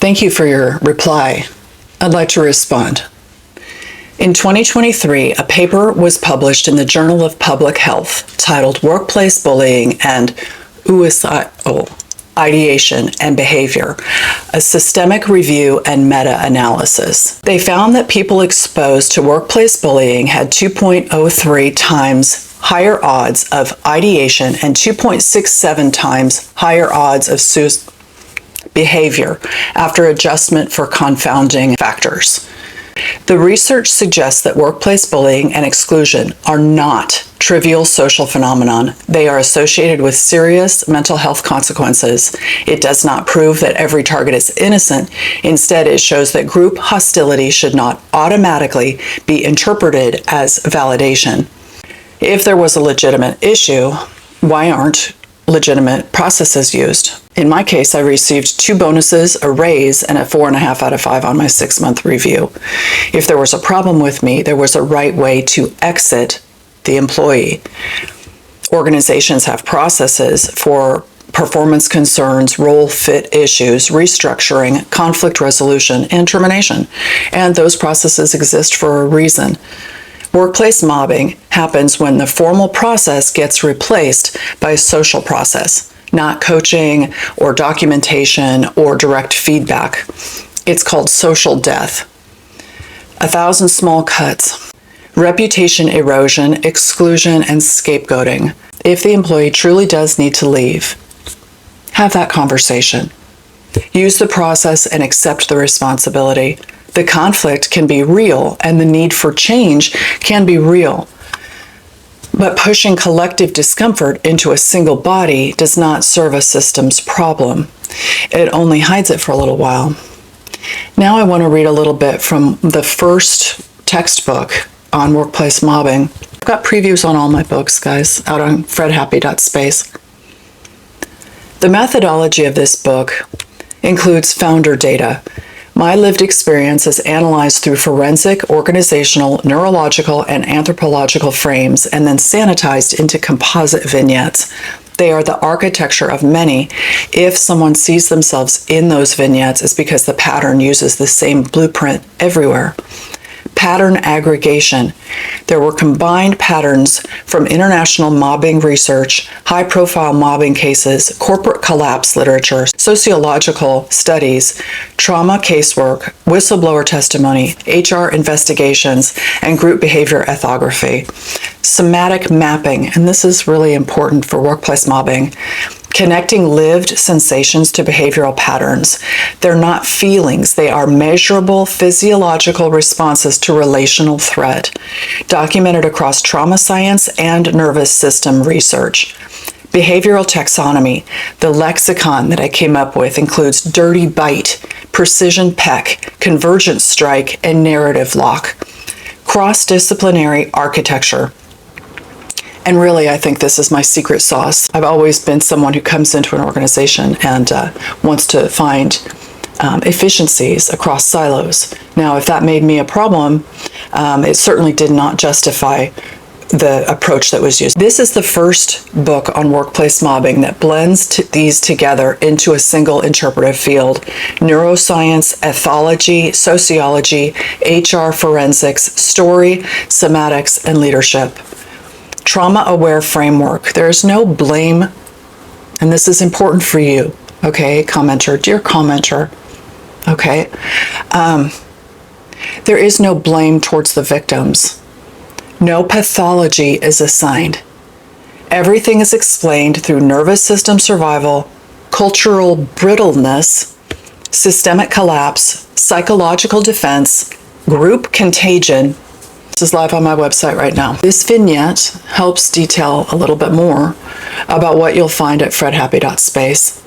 Thank you for your reply. I'd like to respond. In 2023, a paper was published in the Journal of Public Health titled Workplace Bullying and Ideation and Behavior, a systemic review and meta-analysis. They found that people exposed to workplace bullying had 2.03 times higher odds of ideation and 2.67 times higher odds of behavior after adjustment for confounding factors. The research suggests that workplace bullying and exclusion are not trivial social phenomenon. They are associated with serious mental health consequences. It does not prove that every target is innocent. Instead, it shows that group hostility should not automatically be interpreted as validation. If there was a legitimate issue, why aren't legitimate processes used? In my case, I received 2 bonuses, a raise, and a 4.5 out of 5 on my 6-month review. If there was a problem with me, there was a right way to exit the employee. Organizations have processes for performance concerns, role fit issues, restructuring, conflict resolution, and termination. And those processes exist for a reason. Workplace mobbing happens when the formal process gets replaced by a social process, not coaching or documentation or direct feedback. It's called social death. 1,000 small cuts. Reputation erosion, exclusion, and scapegoating. If the employee truly does need to leave, have that conversation. Use the process and accept the responsibility. The conflict can be real and the need for change can be real. But pushing collective discomfort into a single body does not serve a system's problem. It only hides it for a little while. Now I want to read a little bit from the first textbook on workplace mobbing. I've got previews on all my books, guys, out on fredhappy.space. The methodology of this book includes founder data. My lived experience is analyzed through forensic, organizational, neurological, and anthropological frames and then sanitized into composite vignettes. They are the architecture of many. If someone sees themselves in those vignettes, it's because the pattern uses the same blueprint everywhere. Pattern aggregation. There were combined patterns from international mobbing research, high-profile mobbing cases, corporate collapse literature, sociological studies, trauma casework, whistleblower testimony, HR investigations, and group behavior ethnography. Somatic mapping, and this is really important for workplace mobbing. Connecting lived sensations to behavioral patterns. They're not feelings, they are measurable physiological responses to relational threat, documented across trauma science and nervous system research. Behavioral taxonomy. The lexicon that I came up with includes dirty bite, precision peck, convergent strike, and narrative lock. Cross-disciplinary architecture. And really, I think this is my secret sauce. I've always been someone who comes into an organization and wants to find efficiencies across silos. Now, if that made me a problem, it certainly did not justify the approach that was used. This is the first book on workplace mobbing that blends these together into a single interpretive field: neuroscience, ethology, sociology, HR forensics, story, somatics, and leadership. Trauma-aware framework. There is no blame, and this is important for you, okay, commenter, dear commenter, okay? There is no blame towards the victims. No pathology is assigned. Everything is explained through nervous system survival, cultural brittleness, systemic collapse, psychological defense, group contagion. This is live on my website right now. This vignette helps detail a little bit more about what you'll find at fredhappy.space.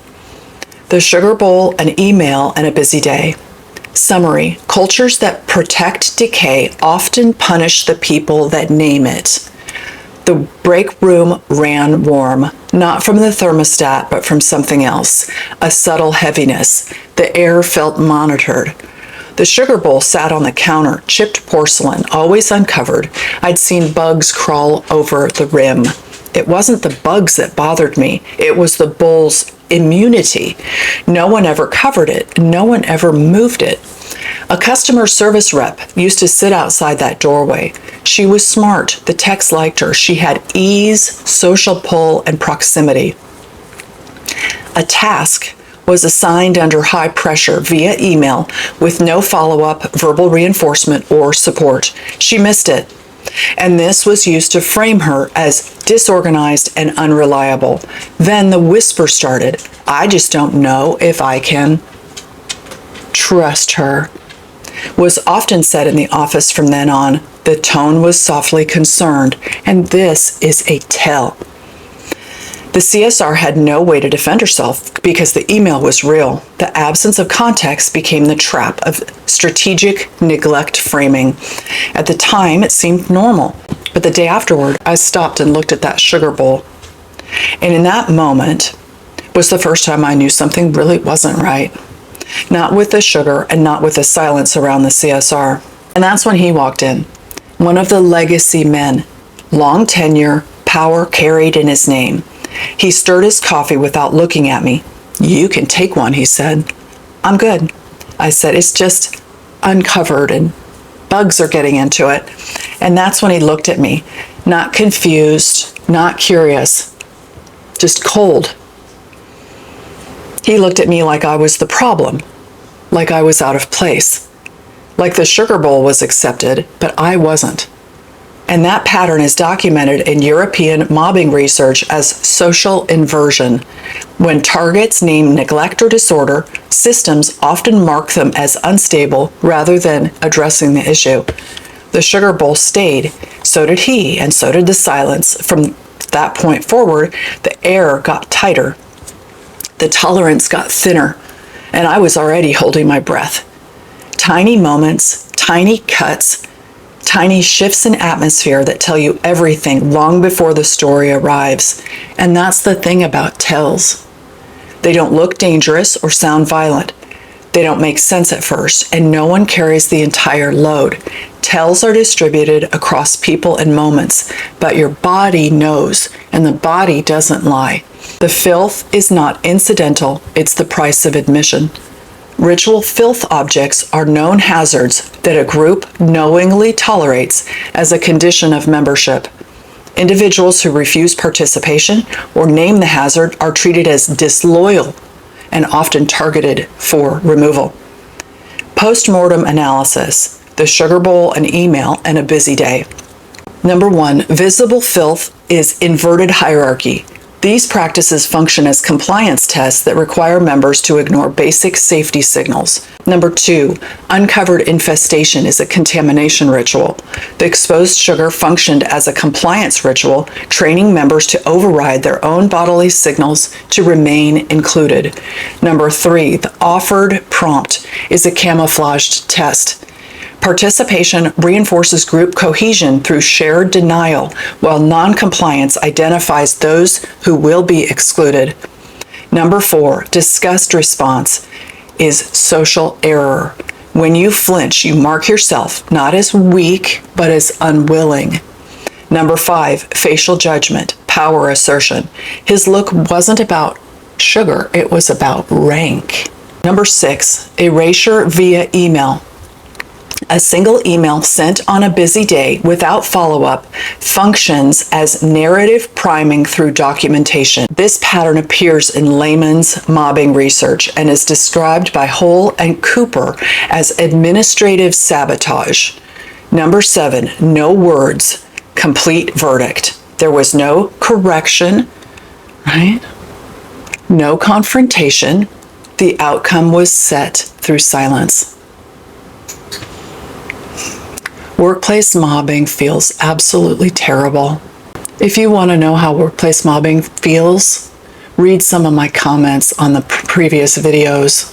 The sugar bowl, an email, and a busy day. Summary: cultures that protect decay often punish the people that name it. The break room ran warm, not from the thermostat, but from something else, a subtle heaviness. The air felt monitored. The sugar bowl sat on the counter, chipped porcelain, always uncovered. I'd seen bugs crawl over the rim. It wasn't the bugs that bothered me. It was the bull's immunity. No one ever covered it. No one ever moved it. A customer service rep used to sit outside that doorway. She was smart. The techs liked her. She had ease, social pull, and proximity. A task was assigned under high pressure via email with no follow-up verbal reinforcement or support. She missed it. And this was used to frame her as disorganized and unreliable. Then the whisper started. I just don't know if I can trust her. Was often said in the office from then on. The tone was softly concerned, and this is a tell. The CSR had no way to defend herself because the email was real. The absence of context became the trap of strategic neglect framing. At the time, it seemed normal, but the day afterward, I stopped and looked at that sugar bowl. And in that moment was the first time I knew something really wasn't right. Not with the sugar and not with the silence around the CSR. And that's when he walked in. One of the legacy men, long tenure, power carried in his name. He stirred his coffee without looking at me. You can take one, he said. I'm good. I said, it's just uncovered and bugs are getting into it. And that's when he looked at me, not confused, not curious, just cold. He looked at me like I was the problem, like I was out of place, like the sugar bowl was accepted, but I wasn't. And that pattern is documented in European mobbing research as social inversion. When targets name neglect or disorder, systems often mark them as unstable rather than addressing the issue. The sugar bowl stayed, so did he, and so did the silence. From that point forward, the air got tighter. The tolerance got thinner, and I was already holding my breath. Tiny moments, tiny cuts, tiny shifts in atmosphere that tell you everything long before the story arrives. And that's the thing about tells. They don't look dangerous or sound violent. They don't make sense at first, and no one carries the entire load. Tells are distributed across people and moments, but your body knows, and the body doesn't lie. The filth is not incidental, it's the price of admission. Ritual filth objects are known hazards that a group knowingly tolerates as a condition of membership. Individuals who refuse participation or name the hazard are treated as disloyal and often targeted for removal. Post-mortem analysis, the sugar bowl, an email, and a busy day. Number 1, visible filth is inverted hierarchy. These practices function as compliance tests that require members to ignore basic safety signals. Number 2, uncovered infestation is a contamination ritual. The exposed sugar functioned as a compliance ritual, training members to override their own bodily signals to remain included. Number 3, the offered prompt is a camouflaged test. Participation reinforces group cohesion through shared denial, while non-compliance identifies those who will be excluded. Number 4, disgust response is social error. When you flinch, you mark yourself not as weak, but as unwilling. Number 5, facial judgment, power assertion. His look wasn't about sugar, it was about rank. Number 6, erasure via email. A single email sent on a busy day without follow-up functions as narrative priming through documentation. This pattern appears in Lehman's mobbing research and is described by Hull and Cooper as administrative sabotage. Number 7, no words, complete verdict. There was no correction, right? No confrontation. The outcome was set through silence. Workplace mobbing feels absolutely terrible. If you want to know how workplace mobbing feels, read some of my comments on the previous videos.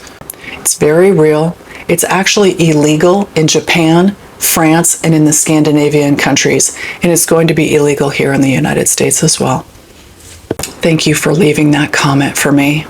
It's very real. It's actually illegal in Japan, France, and in the Scandinavian countries, and it's going to be illegal here in the United States as well. Thank you for leaving that comment for me.